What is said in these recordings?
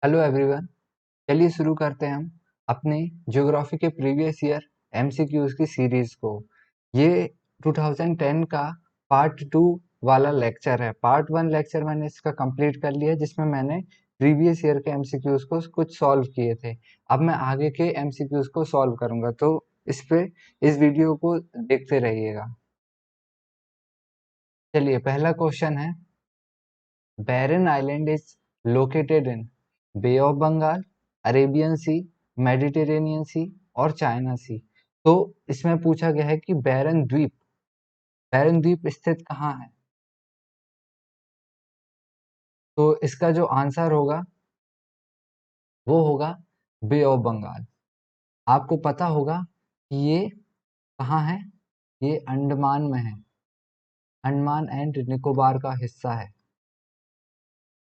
Hello everyone. चलिए शुरू करते हैं हम अपने ज्योग्राफी के प्रीवियस ईयर एमसीक्यूज की सीरीज को। ये 2010 का पार्ट 2 वाला लेक्चर है। पार्ट 1 लेक्चर मैंने इसका कंप्लीट कर लिया, जिसमें मैंने प्रीवियस ईयर के एमसीक्यूज को कुछ सॉल्व किए थे। अब मैं आगे के एमसीक्यूज को सॉल्व करूंगा, तो इस वीडियो को देखते रहिएगा। चलिए, पहला क्वेश्चन है, Barren Island is located in Bay of Bengal, Arabian Sea, Mediterranean Sea और चाइना सी। तो इसमें पूछा गया है कि बैरन द्वीप स्थित कहाँ है। तो इसका जो आंसर होगा वो होगा बे ऑफ बंगाल। आपको पता होगा कि ये कहाँ है, ये अंडमान में है। अंडमान एंड निकोबार का हिस्सा है।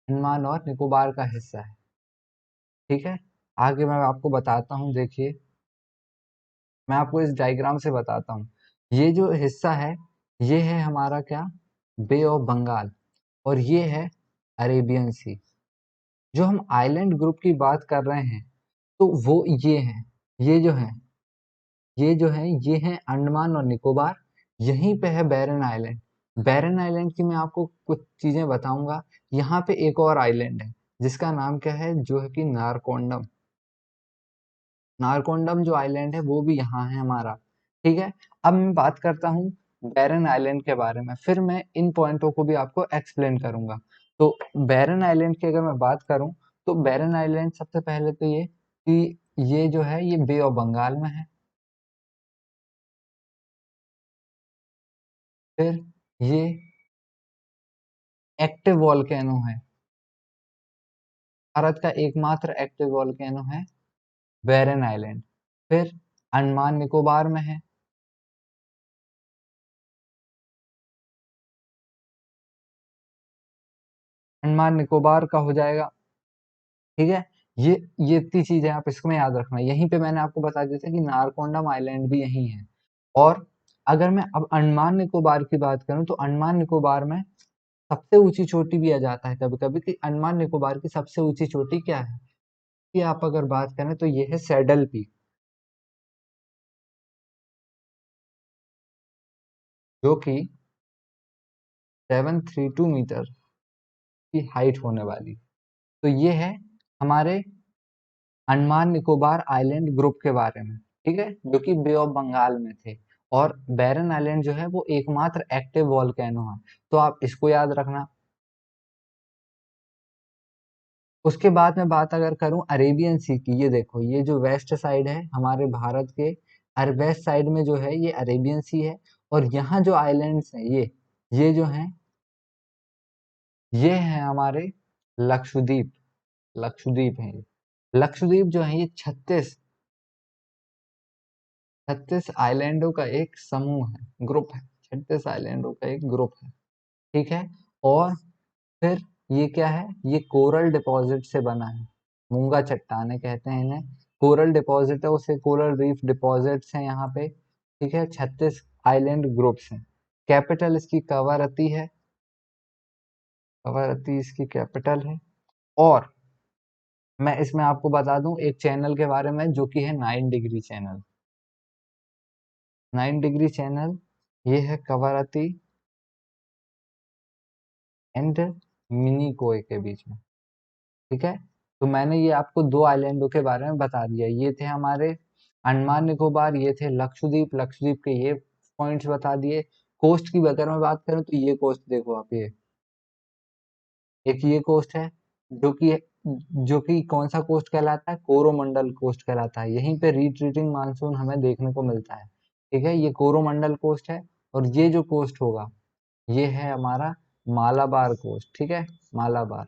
अंडमान और निकोबार का हिस्सा है। ठीक है, आगे मैं आपको बताता हूँ। देखिए, मैं आपको इस डायग्राम से बताता हूँ। ये जो हिस्सा है, ये है हमारा क्या, बे ऑफ बंगाल, और ये है अरेबियन सी। जो हम आइलैंड ग्रुप की बात कर रहे हैं, तो वो ये हैं। ये जो है, ये है अंडमान और निकोबार। यहीं पे है बैरन आइलैंड। बैरन आइलैंड की मैं आपको कुछ चीजें बताऊंगा। यहाँ पे एक और आइलैंड है जिसका नाम क्या है, जो है कि नारकोंडम। नारकोंडम जो आइलैंड है वो भी यहाँ है हमारा। ठीक है, अब मैं बात करता हूँ बैरन आइलैंड के बारे में, फिर मैं इन पॉइंटों को भी आपको एक्सप्लेन करूंगा। तो बैरन आइलैंड की अगर मैं बात करूं, तो बैरन आइलैंड सबसे पहले तो ये कि ये जो है ये बे ऑफ बंगाल में है। फिर ये एक्टिव वॉल्केनो है, भारत का एकमात्र एक्टिव वॉल्केनो है बैरन आइलैंड। फिर अंडमान निकोबार में है। अंडमान निकोबार का हो जाएगा। ठीक है, ये ये इतनी चीजें आप इसमें याद रखना। यहीं पे मैंने आपको बता दिया था कि नारकोंडम आइलैंड भी यहीं है। और अगर मैं अब अंडमान निकोबार की बात करूं, तो अंडमान निकोबार में सबसे ऊंची चोटी भी आ जाता है कभी कभी, कि अंडमान निकोबार की सबसे ऊंची चोटी क्या है। कि आप अगर बात करें तो ये है सैडल पीक, जो कि 732 मीटर की हाइट होने वाली। तो ये है हमारे अंडमान निकोबार आइलैंड ग्रुप के बारे में। ठीक है, जो कि बे ऑफ बंगाल में थे। और बैरन आइलैंड जो है वो एकमात्र एक्टिव वॉल्केनो है। तो आप इसको याद रखना। उसके बाद मैं बात अगर करूं अरेबियन सी की, ये देखो, ये जो वेस्ट साइड है हमारे भारत के, वेस्ट साइड में जो है ये अरेबियन सी है। और यहाँ जो आइलैंड्स हैं, ये जो हैं, ये हैं हमारे लक्षद्वीप। लक्षद्वीप है ये। लक्षद्वीप जो है ये 36 आइलैंडों का एक समूह है, ग्रुप है। 36 आइलैंडों का एक ग्रुप है। ठीक है, और फिर ये क्या है, ये कोरल डिपॉजिट से बना है। मूंगा चट्टाने कहते हैं इन्हें। कोरल डिपॉजिट है, उसे कोरल रीफ डिपॉजिट्स हैं यहाँ पे। ठीक है, 36 आइलैंड ग्रुप्स हैं। कैपिटल इसकी कवारत्ती है। कवारत्ती इसकी कैपिटल है। और मैं इसमें आपको बता दूं एक चैनल के बारे में, जो कि है 9 डिग्री चैनल। 9 डिग्री चैनल, ये है कवारत्ती एंड मिनिकोय के बीच में। ठीक है, तो मैंने ये आपको दो आइलैंडों के बारे में बता दिया। ये थे हमारे अंडमान निकोबार, ये थे लक्षद्वीप। लक्षद्वीप के ये पॉइंट्स बता दिए। कोस्ट की अगर मैं बात करूं, तो ये कोस्ट देखो आप, ये एक ये कोस्ट है, जो कि कौन सा कोस्ट कहलाता है, कोरोमंडल कोस्ट कहलाता है। यहीं पे रिट्रीटिंग मानसून हमें देखने को मिलता है। ठीक है, ये कोरोमंडल कोस्ट है। और ये जो कोस्ट होगा, ये है हमारा मालाबार कोस्ट। ठीक है, मालाबार।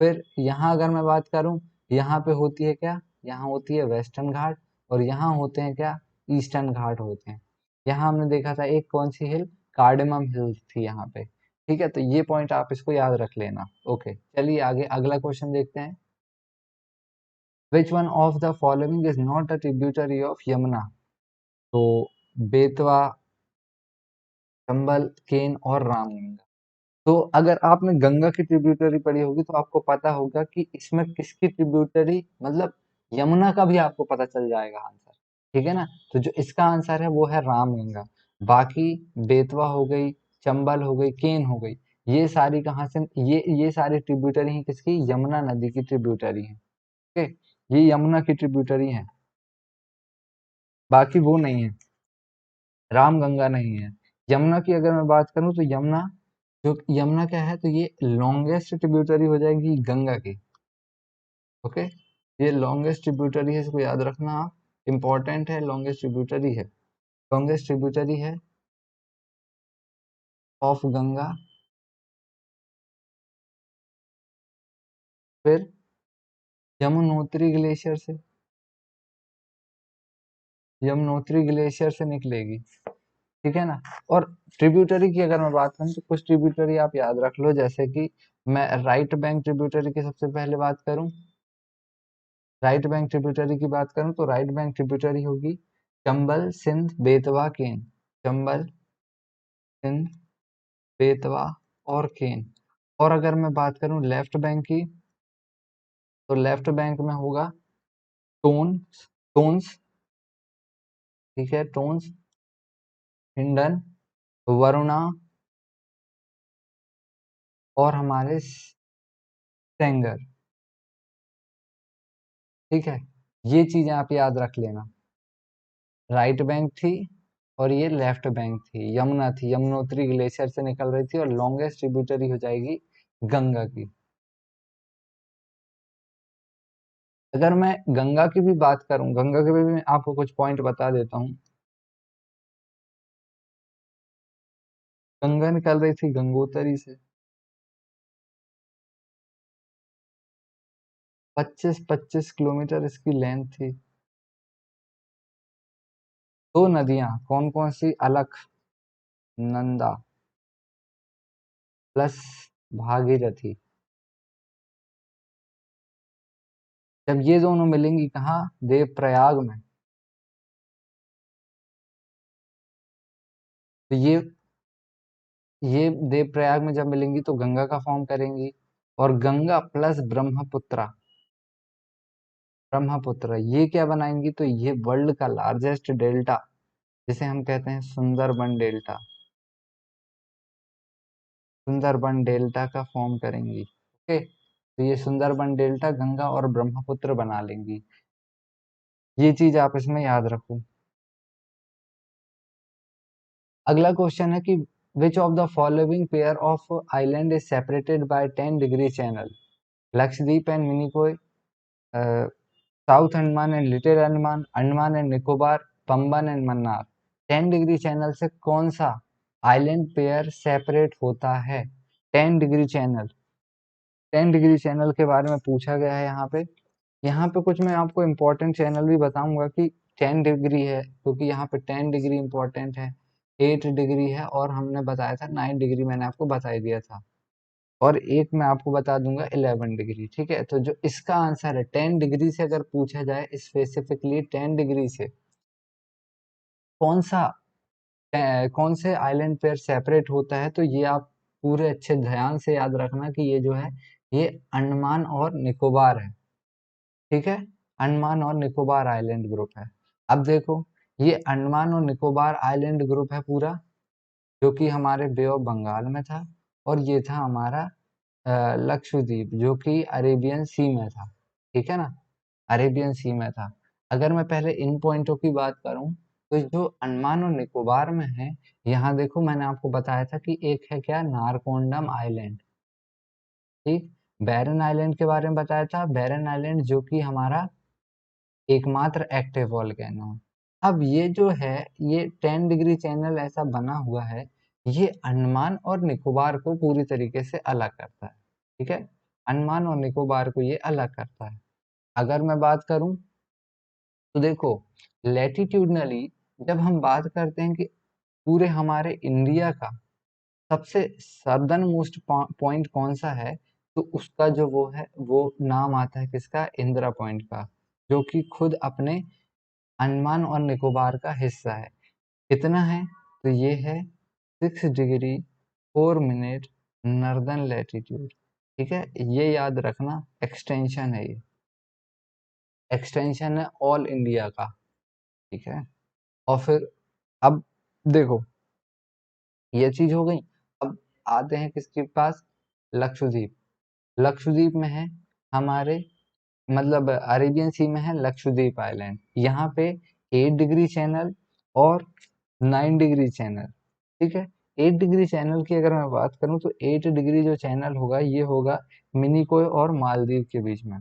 फिर यहाँ अगर मैं बात करूँ, यहाँ पे होती है क्या, यहाँ होती है वेस्टर्न घाट। और यहाँ होते हैं क्या, ईस्टर्न घाट होते हैं। यहाँ हमने देखा था एक कौन सी हिल, कार्डेमम हिल थी यहाँ पे। ठीक है, तो ये पॉइंट आप इसको याद रख लेना। ओके, चलिए आगे अगला क्वेश्चन देखते हैं। Which one of the following is not a tributary of Yamuna. तो बेतवा, चंबल, केन और रामगंगा। तो अगर आपने गंगा की ट्रिब्यूटरी पढ़ी होगी तो आपको पता होगा कि इसमें किसकी ट्रिब्यूटरी, मतलब यमुना का भी आपको पता चल जाएगा आंसर। ठीक है ना? तो जो इसका आंसर है वो है रामगंगा। बाकी बेतवा हो गई, चंबल हो गई, केन हो गई, ये सारी कहाँ से, ये सारी ट्रिब्यूटरी हैं किसकी? यमुना नदी की ट्रिब्यूटरी है। ओके, ये यमुना की ट्रिब्यूटरी है, बाकी वो नहीं है, रामगंगा नहीं है। यमुना की अगर मैं बात करूं तो यमुना, जो यमुना क्या है, तो ये लॉन्गेस्ट ट्रिब्यूटरी हो जाएगी गंगा की। ओके, ये लॉन्गेस्ट ट्रिब्यूटरी है, इसको याद रखना आप, इंपॉर्टेंट है, लॉन्गेस्ट ट्रिब्यूटरी है, लॉन्गेस्ट ट्रिब्यूटरी है ऑफ गंगा। फिर यमुनोत्री ग्लेशियर से, यमुनोत्री ग्लेशियर से निकलेगी। ठीक है ना? और ट्रिब्यूटरी की अगर मैं बात करूं तो कुछ ट्रिब्यूटरी आप याद रख लो, जैसे कि मैं राइट बैंक ट्रिब्यूटरी की सबसे पहले बात करूं, राइट बैंक ट्रिब्यूटरी की बात करूं तो राइट बैंक ट्रिब्यूटरी होगी चंबल, सिंध, बेतवा, केन। चंबल, सिंध, बेतवा और केन। और अगर मैं बात करूं लेफ्ट बैंक की, तो लेफ्ट बैंक में होगा टोन्स, टोन्स, ठीक है, टोन्स, हिंडन, वरुणा और हमारे सेंगर। ठीक है, ये चीजें आप याद रख लेना। राइट बैंक थी और ये लेफ्ट बैंक थी, यमुना थी, यमुनोत्री ग्लेशियर से निकल रही थी, और लॉन्गेस्ट ट्रिब्यूटरी हो जाएगी गंगा की। अगर मैं गंगा की भी बात करूं, गंगा के भी मैं आपको कुछ पॉइंट बता देता हूँ। गंगा निकल रही थी गंगोत्री से, 25-25 किलोमीटर इसकी लेंथ थी। दो नदियां कौन कौन सी? अलख नंदा प्लस भागीरथी। जब ये दोनों मिलेंगी कहाँ? देवप्रयाग में। तो ये देवप्रयाग में जब मिलेंगी तो गंगा का फॉर्म करेंगी, और गंगा प्लस ब्रह्मपुत्रा, ब्रह्मपुत्र ये क्या बनाएंगी? तो ये वर्ल्ड का लार्जेस्ट डेल्टा, जिसे हम कहते हैं सुंदरबन डेल्टा, सुंदरबन डेल्टा का फॉर्म करेंगी। ओके, तो ये सुंदरबन डेल्टा गंगा और ब्रह्मपुत्र बना लेंगी। ये चीज आप इसमें याद रखो। अगला क्वेश्चन है कि विच of the following pair of island is separated by 10 degree channel? Lakshadweep and Minicoy, south Andaman and little Andaman, Andaman and Nicobar, Pamban and Mannar. 10 degree channel से कौन सा आइलैंड पेयर सेपरेट होता है? 10 डिग्री चैनल, 10 डिग्री चैनल के बारे में पूछा गया है यहाँ पे। यहाँ पे कुछ मैं आपको इम्पोर्टेंट चैनल भी बताऊंगा कि 10 डिग्री है, क्योंकि यहाँ पे 10 डिग्री इम्पोर्टेंट है, 8 डिग्री है, और हमने बताया था 9 डिग्री, मैंने आपको बता ही दिया था, और एक मैं आपको बता दूंगा 11 डिग्री। ठीक है, तो जो इसका आंसर है 10 डिग्री से, अगर पूछा जाए स्पेसिफिकली 10 डिग्री से कौन सा, कौन से आइलैंड पेयर सेपरेट होता है, तो ये आप पूरे अच्छे ध्यान से याद रखना कि ये जो है, ये अंडमान और निकोबार है। ठीक है, अंडमान और निकोबार आइलैंड ग्रुप है। अब देखो, ये अंडमान और निकोबार आइलैंड ग्रुप है पूरा, जो कि हमारे बे ऑफ बंगाल में था, और ये था हमारा लक्षद्वीप, जो कि अरेबियन सी में था। ठीक है ना? अरेबियन सी में था। अगर मैं पहले इन पॉइंटों की बात करूं, तो जो अंडमान और निकोबार में है, यहाँ देखो मैंने आपको बताया था कि एक है क्या, नारकोंडम आइलैंड। ठीक, बैरन आइलैंड के बारे में बताया था, बैरन आइलैंड जो कि हमारा एकमात्र एक्टिव वॉल्केनो है। अब ये जो है, ये 10 डिग्री चैनल ऐसा बना हुआ है, ये अंडमान और निकोबार को पूरी तरीके से अलग करता है। ठीक है, अंडमान और निकोबार को ये अलग करता है। अगर मैं बात करूं तो देखो, लैटिट्यूडनली जब हम बात करते हैं कि पूरे हमारे इंडिया का सबसे सदर्न मोस्ट पॉइंट कौन सा है, तो उसका जो वो है, वो नाम आता है किसका? इंदिरा पॉइंट का, जो कि खुद अपने अंडमान और निकोबार का हिस्सा है। कितना है? तो ये है 6 डिग्री 4 मिनट नॉर्दर्न लैटिट्यूड, ठीक है, ये याद रखना, एक्सटेंशन है ये, एक्सटेंशन है ऑल इंडिया का, ठीक है। और फिर अब देखो, ये चीज हो गई। अब आते हैं किसके पास, लक्षद्वीप। लक्षद्वीप में है हमारे, मतलब अरेबियन सी में है लक्षद्वीप आइलैंड। यहाँ पे 8 डिग्री चैनल और 9 डिग्री चैनल, ठीक है। 8 डिग्री चैनल की अगर मैं बात करूँ तो 8 डिग्री जो चैनल होगा ये होगा मिनिकोय और मालदीव के बीच में।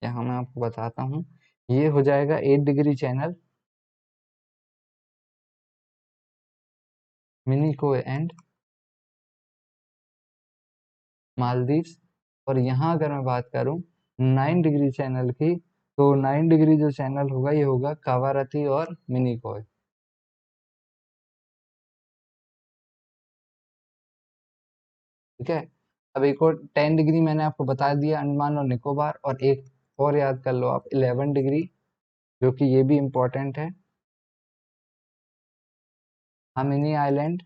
यहाँ मैं आपको बताता हूँ, ये हो जाएगा 8 degree channel, Minicoy and Maldives. और यहाँ अगर मैं बात करूँ 9 डिग्री चैनल की, तो 9 डिग्री जो चैनल होगा ये होगा कावारती और मिनिकॉय, ठीक है। अब एक और 10 डिग्री मैंने आपको बता दिया, अंडमान और निकोबार। और एक और याद कर लो आप, 11 डिग्री, जो कि ये भी इम्पोर्टेंट है, Amini island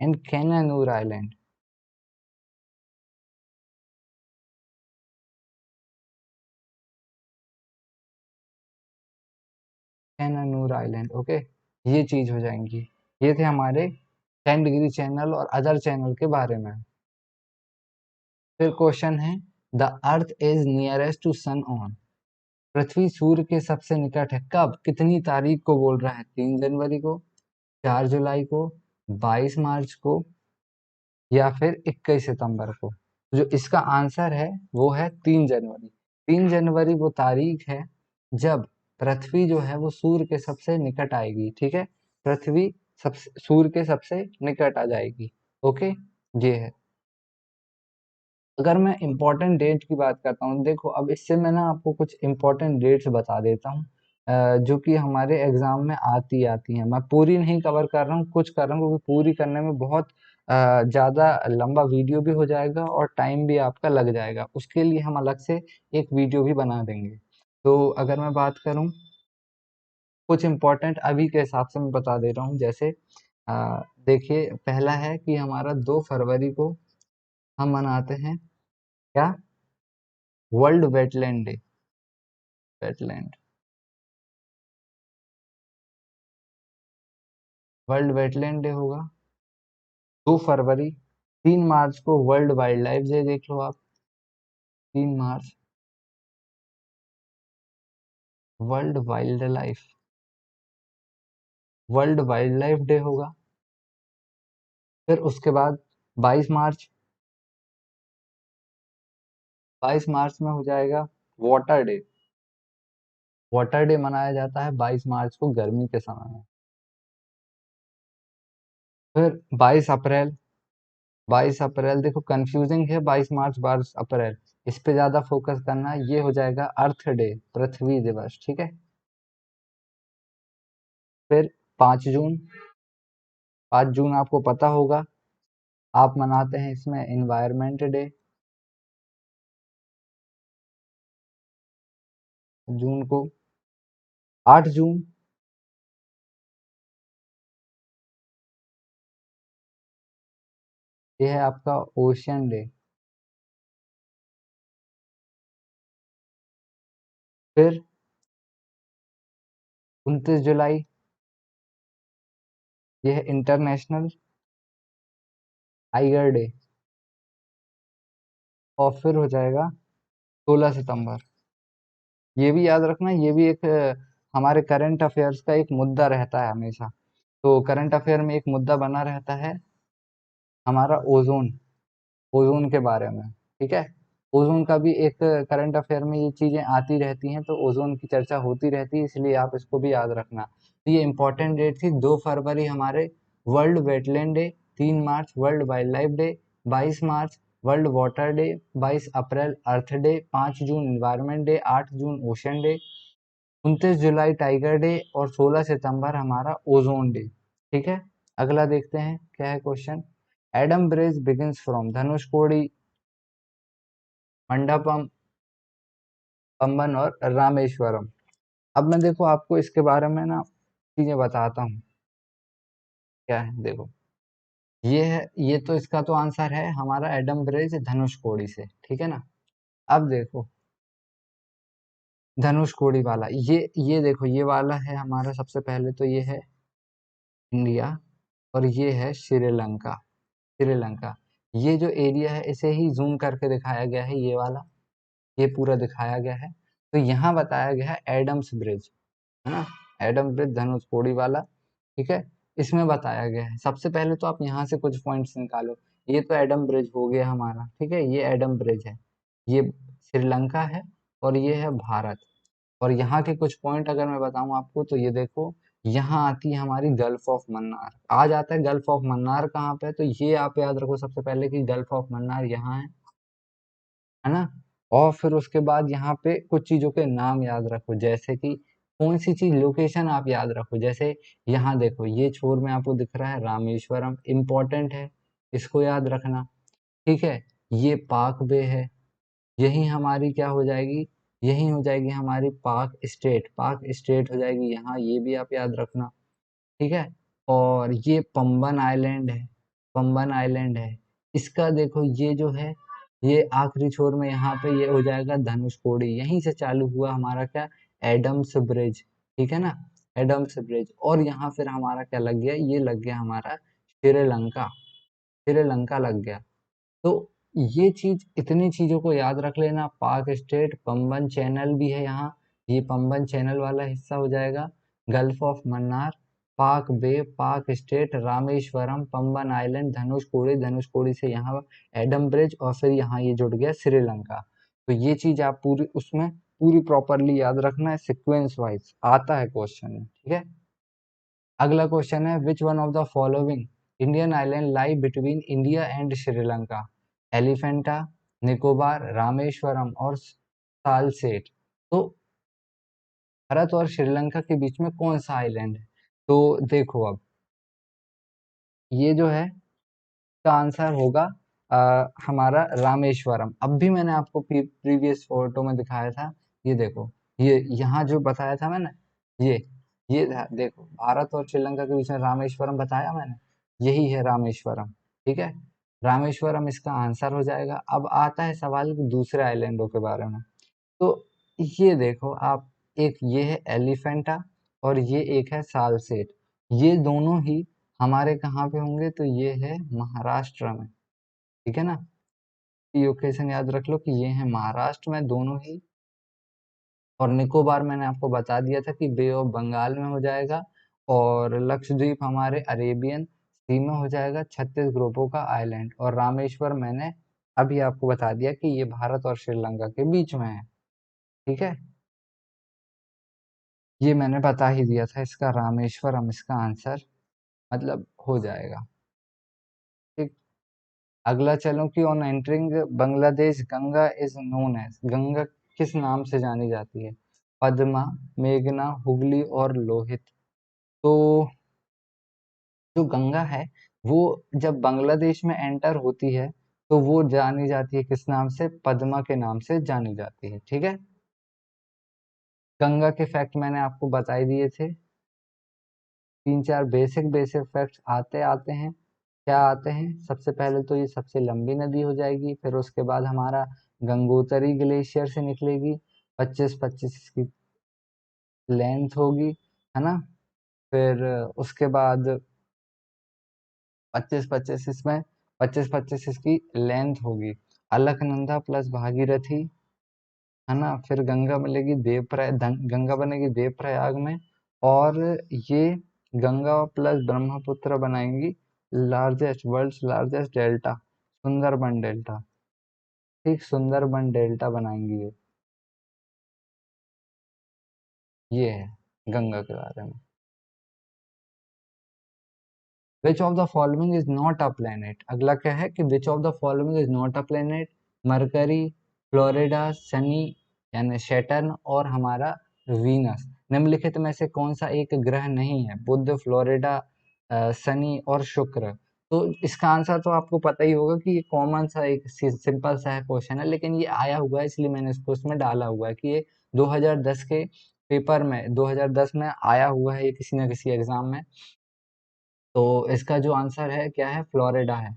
and Cannanore island. Cannanore island, okay, ये चीज हो जाएंगी। ये थे हमारे 10 डिग्री चैनल और अदर चैनल के बारे में। फिर क्वेश्चन है, the earth is nearest to sun on, पृथ्वी सूर्य के सबसे निकट है कब, कितनी तारीख को बोल रहा है, 3 जनवरी को, 4 जुलाई को, 22 मार्च को, या फिर 21 सितंबर को। जो इसका आंसर है वो है 3 जनवरी। 3 जनवरी वो तारीख है जब पृथ्वी जो है वो सूर्य के सबसे निकट आएगी, ठीक है। पृथ्वी सब सूर्य के सबसे निकट आ जाएगी, ओके, ये है। अगर मैं इम्पोर्टेंट डेट की बात करता हूँ, देखो अब इससे मैं ना आपको कुछ इम्पोर्टेंट डेट्स बता देता हूँ, जो कि हमारे एग्जाम में आती हैं। मैं पूरी नहीं कवर कर रहा हूँ, कुछ कर रहा हूँ, क्योंकि पूरी करने में बहुत ज़्यादा लंबा वीडियो भी हो जाएगा और टाइम भी आपका लग जाएगा। उसके लिए हम अलग से एक वीडियो भी बना देंगे। तो अगर मैं बात करूँ, कुछ इम्पोर्टेंट अभी के हिसाब से मैं बता दे रहा हूँ। जैसे देखिए, पहला है कि हमारा 2 फरवरी को हम मनाते हैं क्या, world wetland day, wetland, world wetland day होगा 2 फरवरी। 3 मार्च को वर्ल्ड वाइल्ड लाइफ डे, देख लो आप, 3 मार्च, world wildlife, world wildlife day होगा। फिर उसके बाद 22 मार्च, 22 मार्च में हो जाएगा वाटर डे, वाटर डे मनाया जाता है 22 मार्च को गर्मी के समय में। फिर 22 अप्रैल, 22 अप्रैल देखो कंफ्यूजिंग है, 22 मार्च 22 अप्रैल, इस पे ज्यादा फोकस करना, ये हो जाएगा अर्थ डे, पृथ्वी दिवस, ठीक है। फिर 5 जून, 5 जून आपको पता होगा, आप मनाते हैं इसमें इन्वायरमेंट डे। जून को 8 जून, ये है आपका ओशियन डे। फिर 29 जुलाई, ये है इंटरनेशनल टाइगर डे। और फिर हो जाएगा 16 सितंबर, ये भी याद रखना, ये भी एक हमारे करंट अफेयर्स का एक मुद्दा रहता है हमेशा। तो करंट अफेयर में एक मुद्दा बना रहता है हमारा ओजोन, ओजोन के बारे में, ठीक है। ओजोन का भी एक करंट अफेयर में ये चीजें आती रहती हैं, तो ओजोन की चर्चा होती रहती है, इसलिए आप इसको भी याद रखना। तो ये इंपॉर्टेंट डेट थी, 2 फरवरी हमारे वर्ल्ड वेटलैंड डे, 3 मार्च वर्ल्ड वाइल्ड लाइफ डे, 22 मार्च वर्ल्ड वाटर डे, 22 अप्रैल अर्थ डे, 5 जून इन्वायरमेंट डे, 8 जून ओशन डे, 29 जुलाई टाइगर डे, और 16 सितंबर हमारा ओजोन डे, ठीक है। अगला देखते हैं क्या है question. Adam bridge begins from Dhanushkodi, Mandapam, Pamban और रामेश्वरम। अब मैं देखो आपको इसके बारे में ना चीजें बताता हूँ, क्या है देखो। ये है, ये तो इसका तो आंसर है हमारा एडम ब्रिज धनुषकोडी से, ठीक है ना। अब देखो धनुषकोडी वाला, ये देखो ये वाला है हमारा, सबसे पहले तो ये है इंडिया और ये है श्रीलंका। श्रीलंका, ये जो एरिया है इसे ही जूम करके दिखाया गया है, ये वाला, ये पूरा दिखाया गया है। तो यहाँ बताया गया है एडम्स ब्रिज, है ना, एडम ब्रिज धनुषकोडी वाला, ठीक है। इसमें बताया गया है, सबसे पहले तो आप यहाँ से कुछ पॉइंट्स निकालो। ये तो एडम ब्रिज हो गया हमारा, ठीक है, ये एडम ब्रिज है, ये श्रीलंका है और ये है भारत। और यहाँ के कुछ पॉइंट अगर मैं बताऊं आपको तो ये देखो, यहाँ आती है हमारी गल्फ ऑफ मन्नार, आ जाता है गल्फ ऑफ मन्नार कहाँ पे है, तो ये आप याद रखो सबसे पहले कि गल्फ ऑफ मन्नार यहाँ है ना। और फिर उसके बाद यहाँ पे कुछ चीजों के नाम याद रखो, जैसे कि कौन सी चीज लोकेशन आप याद रखो, जैसे यहाँ देखो ये छोर में आपको दिख रहा है रामेश्वरम, इम्पोर्टेंट है, इसको याद रखना, ठीक है। ये पाक बे है, यही हमारी क्या हो जाएगी, यही हो जाएगी हमारी पाक स्टेट, पाक स्टेट हो जाएगी यहाँ, ये भी आप याद रखना, ठीक है। और ये पंबन आइलैंड है, पंबन आइलैंड है, इसका देखो ये जो है, ये आखिरी छोर में यहाँ पे ये हो जाएगा धनुषकोडी, यहीं से चालू हुआ हमारा क्या, एडम्स ब्रिज, ठीक है ना, एडम्स ब्रिज। और यहाँ फिर हमारा क्या लग गया, ये लग गया हमारा श्रीलंका, श्रीलंका लग गया। तो ये चीज, इतनी चीजों को याद रख लेना, पाक स्टेट, पंबन चैनल भी है यहाँ, ये पंबन चैनल वाला हिस्सा हो जाएगा, गल्फ ऑफ मन्नार, पाक बे, पाक स्टेट, रामेश्वरम, पंबन आइलैंड, धनुषकोडी, धनुषकोडी से यहाँ एडम ब्रिज, और फिर यहाँ ये जुड़ गया श्रीलंका। तो ये चीज आप पूरी उसमें पूरी प्रॉपरली याद रखना है, सिक्वेंस वाइज आता है क्वेश्चन में, ठीक है। अगला क्वेश्चन है, which one of the following Indian island lie between India and Sri Lanka, Elephanta, Nicobar, Rameswaram और सालसेट। तो भारत और श्रीलंका के बीच में कौन सा आइलैंड है, तो देखो अब ये जो है इसका आंसर होगा हमारा रामेश्वरम। अब भी मैंने आपको प्रीवियस फोटो में दिखाया था, ये देखो, ये यहाँ जो बताया था मैंने, ये देखो भारत और श्रीलंका के बीच में रामेश्वरम बताया मैंने, यही है रामेश्वरम, ठीक है। रामेश्वरम इसका आंसर हो जाएगा। अब आता है सवाल दूसरे आइलैंडों के बारे में, तो ये देखो आप, एक ये है एलिफेंटा और ये एक है सालसेट, ये दोनों ही हमारे कहाँ पे होंगे, तो ये है महाराष्ट्र में, ठीक है ना। लोकेशन याद रख लो कि ये है महाराष्ट्र में दोनों ही। और निकोबार मैंने आपको बता दिया था कि बे ऑफ बंगाल में हो जाएगा, और लक्षद्वीप हमारे अरेबियन सी में हो जाएगा, 36 ग्रुपों का आइलैंड। और रामेश्वर मैंने अभी आपको बता दिया कि ये भारत और श्रीलंका के बीच में है, ठीक है। ये मैंने बता ही दिया था, इसका रामेश्वरम इसका आंसर मतलब हो जाएगा, ठीक। अगला चलो कि on entering Bangladesh Ganga is known as, Ganga किस नाम से जानी जाती है, पद्मा, मेघना, हुगली और लोहित। तो जो गंगा है वो जब बांग्लादेश में एंटर होती है तो वो जानी जाती है किस नाम से, पद्मा के नाम से जानी जाती है, ठीक है। गंगा के फैक्ट मैंने आपको बता ही दिए थे, तीन चार बेसिक बेसिक फैक्ट्स आते आते हैं, क्या आते हैं, सबसे पहले तो ये सबसे लंबी नदी हो जाएगी, फिर उसके बाद हमारा गंगोत्री ग्लेशियर से निकलेगी, 25-25 इसकी लेंथ होगी, है ना। फिर उसके बाद 25-25 इसमें 25-25 इसकी लेंथ होगी, अलकनंदा प्लस भागीरथी, है ना। फिर गंगा मिलेगी गंगा बनेगी देवप्रयाग में, और ये गंगा प्लस ब्रह्मपुत्र बनाएंगी largest, world's largest delta, Sundarban delta, ठीक, सुंदरबन डेल्टा बनाएंगी ये है गंगा के बारे में। विच of the following is not a planet, अगला क्या है कि विच of the following is not a planet, mercury, Florida, Shani यानी सैटर्न, और हमारा वीनस। निम्नलिखित में से कौन सा एक ग्रह नहीं है, बुध, फ्लोरिडा, शनि और शुक्र। तो इसका आंसर तो आपको पता ही होगा कि ये कॉमन सा एक सिंपल सा क्वेश्चन है, लेकिन ये आया हुआ है इसलिए मैंने इसको इसमें डाला हुआ है कि ये 2010 के पेपर में, 2010 में आया हुआ है ये किसी न किसी एग्जाम में। तो इसका जो आंसर है क्या है, फ्लोरिडा है।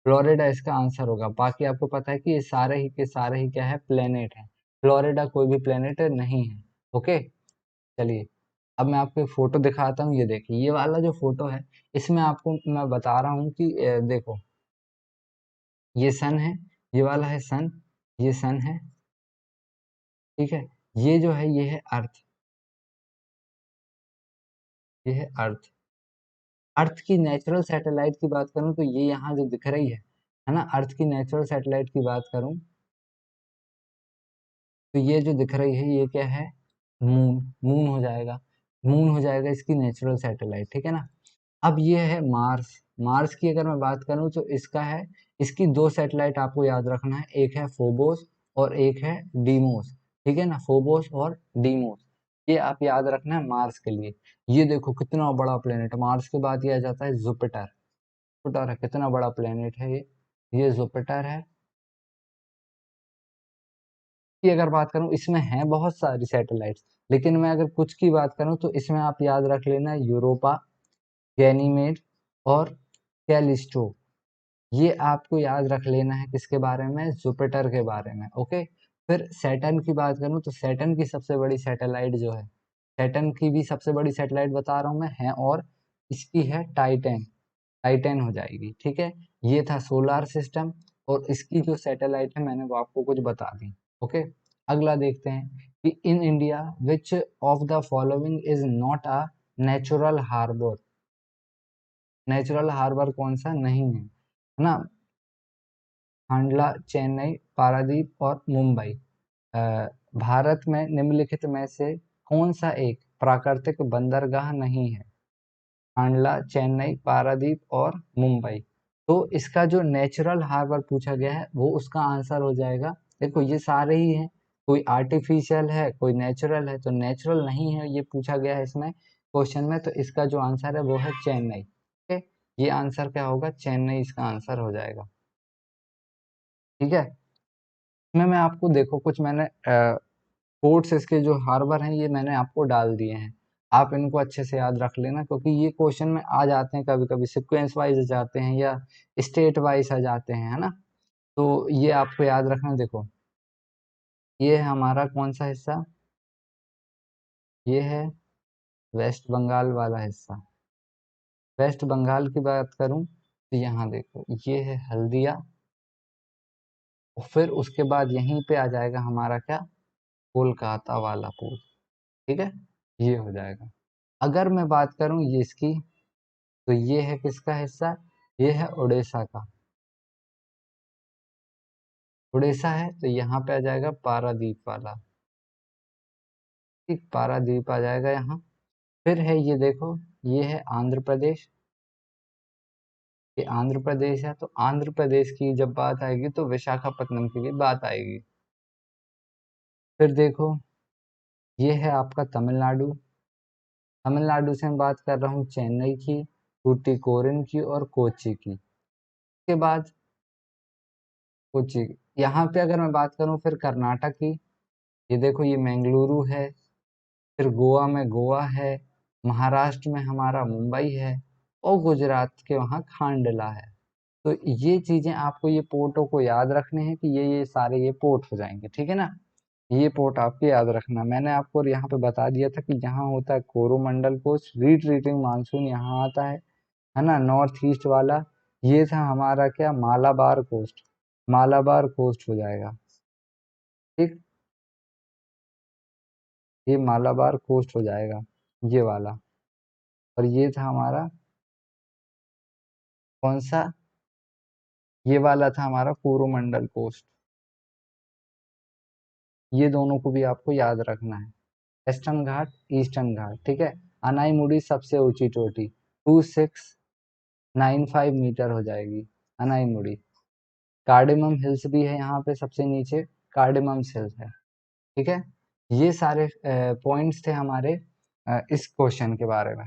फ्लोरिडा इसका आंसर होगा। बाकी आपको पता है कि ये सारे ही के सारे ही क्या है, प्लेनेट है। फ्लोरिडा कोई भी प्लेनेट नहीं है। ओके, चलिए अब मैं आपको एक फोटो दिखाता हूँ। ये देखिए, ये वाला जो फोटो है, इसमें आपको मैं बता रहा हूँ कि देखो, ये सन है, ये वाला है सन, ये सन है, ठीक है। ये जो है ये है अर्थ, ये है अर्थ। अर्थ की नेचुरल सैटेलाइट की बात करूं तो ये यहाँ जो दिख रही है ना, अर्थ की नेचुरल सैटेलाइट की बात करूं तो ये जो दिख रही है ये क्या है, मून। मून हो जाएगा, मून हो जाएगा इसकी नेचुरल सैटेलाइट, ठीक है ना। अब ये है मार्स। मार्स की अगर मैं बात करूं तो इसका है, इसकी दो सैटेलाइट आपको याद रखना है, एक है फोबोस और एक है डीमोस, ठीक है ना, फोबोस और डीमोस। ये आप याद रखना है मार्स के लिए। ये देखो कितना बड़ा प्लेनेट, मार्स के बाद ये आ जाता है जुपिटर। जुपिटर है, कितना बड़ा प्लेनेट है ये जुपिटर है। की अगर बात करूं, इसमें हैं बहुत सारी सैटेलाइट्स, लेकिन मैं अगर कुछ की बात करूं तो इसमें आप याद रख लेना यूरोपा, गैनीमेड और कैलिस्टो। ये आपको याद रख लेना है किसके बारे में, जुपिटर के बारे में। ओके, फिर सैटर्न की बात करूं तो सैटर्न की सबसे बड़ी सैटेलाइट जो है, सैटर्न की भी सबसे बड़ी सैटेलाइट बता रहा हूं मैं, है और इसकी है टाइटन। टाइटन हो जाएगी, ठीक है। ये था सोलार सिस्टम, और इसकी जो सैटेलाइट है मैंने वो आपको कुछ बता दी। ओके, अगला देखते हैं कि in India which of the following is not a natural harbour. Natural harbour कौन सा नहीं है ना, हांडला, चेन्नई, पारादीप और मुंबई। अ, भारत में निम्नलिखित में से कौन सा एक प्राकृतिक बंदरगाह नहीं है, कांडला, चेन्नई, पारादीप और मुंबई। तो इसका जो नेचुरल हार्बर पूछा गया है वो उसका आंसर हो जाएगा, देखो ये सारे ही हैं, कोई आर्टिफिशियल है कोई नेचुरल है, तो नेचुरल नहीं है ये पूछा गया है इसमें क्वेश्चन में, तो इसका जो आंसर है वो है चेन्नई। ओके, ये आंसर क्या होगा, चेन्नई इसका आंसर हो जाएगा, ठीक है। इसमें मैं आपको देखो कुछ मैंने पोर्ट्स, इसके जो हार्बर हैं ये मैंने आपको डाल दिए हैं। आप इनको अच्छे से याद रख लेना, क्योंकि ये क्वेश्चन में आ जाते हैं कभी कभी, सिक्वेंस वाइज आ जाते हैं या स्टेट वाइज आ जाते हैं, है ना। तो ये आपको याद रखना। देखो, ये है हमारा कौन सा हिस्सा, ये है वेस्ट बंगाल वाला हिस्सा। वेस्ट बंगाल की बात करूं तो यहाँ देखो ये है हल्दिया, और फिर उसके बाद यहीं पे आ जाएगा हमारा क्या, कोलकाता वाला पोर्ट, ठीक है। ये हो जाएगा। अगर मैं बात करूं ये इसकी, तो ये है किसका हिस्सा, ये है उड़ीसा का। उड़ीसा है तो यहाँ पे आ जाएगा पारादीप वाला, ठीक, पारादीप आ जाएगा यहाँ। फिर है ये देखो, ये है आंध्र प्रदेश, ये आंध्र प्रदेश है, तो आंध्र प्रदेश की जब बात आएगी तो विशाखापत्तनम की भी बात आएगी। फिर देखो, ये है आपका तमिलनाडु। तमिलनाडु से मैं बात कर रहा हूँ चेन्नई की, टूटिकोरिन की और कोच्चि की। उसके बाद कोच्चि, यहाँ पे अगर मैं बात करूँ फिर कर्नाटक की, ये देखो ये मैंगलुरु है। फिर गोवा में गोवा है, महाराष्ट्र में हमारा मुंबई है, और गुजरात के वहाँ खांडला है। तो ये चीजें आपको, ये पोर्टों को याद रखने हैं कि ये सारे ये पोर्ट हो जाएंगे, ठीक है ना। ये पोर्ट आपको याद रखना। मैंने आपको यहाँ पे बता दिया था कि यहाँ होता है कोरोमंडल कोस्ट, रिट्रीटिंग मानसून यहाँ आता है ना, नॉर्थ ईस्ट वाला। ये था हमारा क्या, मालाबार कोस्ट, मालाबार कोस्ट हो जाएगा, ठीक। ये मालाबार कोस्ट हो जाएगा, ये वाला। और ये था हमारा कौन सा, ये वाला था हमारा कोरोमंडल कोस्ट। ये दोनों को भी आपको याद रखना है, वेस्टर्न घाट, ईस्टर्न घाट, ठीक है। अनाईमुड़ी सबसे ऊंची चोटी, 2695 मीटर हो जाएगी अनाईमुड़ी। कार्डिमम हिल्स भी है यहाँ पे सबसे नीचे, कार्डिमम हिल्स है, ठीक है। ये सारे पॉइंट्स थे हमारे इस क्वेश्चन के बारे में।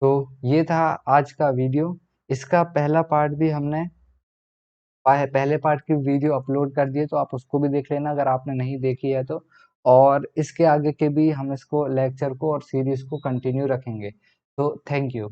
तो ये था आज का वीडियो। इसका पहला पार्ट भी हमने पहले पार्ट की वीडियो अपलोड कर दिए, तो आप उसको भी देख लेना अगर आपने नहीं देखी है तो। और इसके आगे के भी हम इसको लेक्चर को और सीरीज को कंटिन्यू रखेंगे। तो थैंक यू।